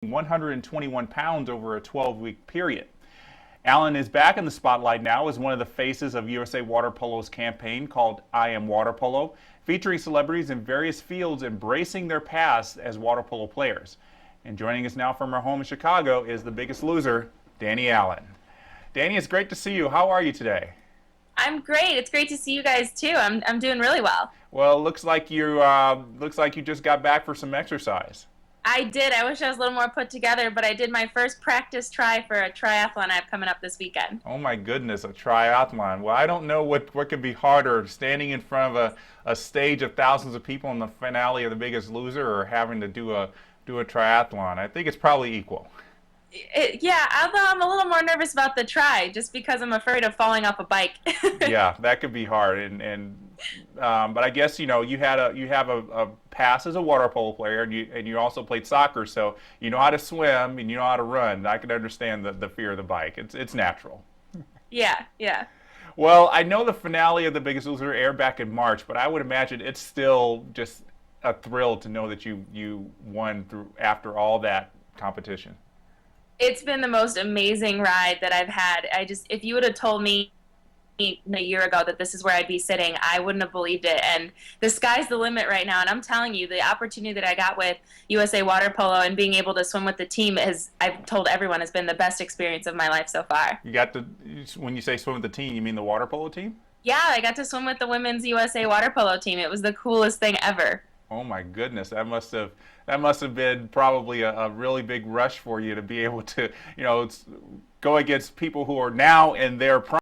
121 pounds over a 12-week period. Allen is back in the spotlight now as one of the faces of USA Water Polo's campaign called I Am Water Polo, featuring celebrities in various fields embracing their past as water polo players. And joining us now from her home in Chicago is the biggest loser, Danny Allen. Danny, it's great to see you. How are you today? I'm great. It's great to see you guys too. I'm doing really well. Well, it looks like you just got back for some exercise. I did. I wish I was a little more put together, but I did my first practice try for a triathlon I have coming up this weekend. Oh my goodness, a triathlon. Well, I don't know what could be harder, standing in front of a stage of thousands of people in the finale of The Biggest Loser or having to do a triathlon. I think it's probably equal. Yeah, although I'm a little more nervous about the try, just because I'm afraid of falling off a bike. Yeah, that could be hard. But I guess you have a past as a water polo player, and you also played soccer, so you know how to swim and you know how to run. I can understand the fear of the bike. It's natural. Yeah, yeah. Well, I know the finale of The Biggest Loser aired back in March, but I would imagine it's still just a thrill to know that you won through after all that competition. It's been the most amazing ride that I've had. If you would have told me a year ago that this is where I'd be sitting, I wouldn't have believed it. And the sky's the limit right now. And I'm telling you, the opportunity that I got with USA Water Polo and being able to swim with the team I've told everyone, has been the best experience of my life so far. When you say swim with the team, you mean the water polo team? Yeah, I got to swim with the women's USA Water Polo team. It was the coolest thing ever. Oh my goodness, that must have been probably a really big rush for you to be able to, go against people who are now in their prime.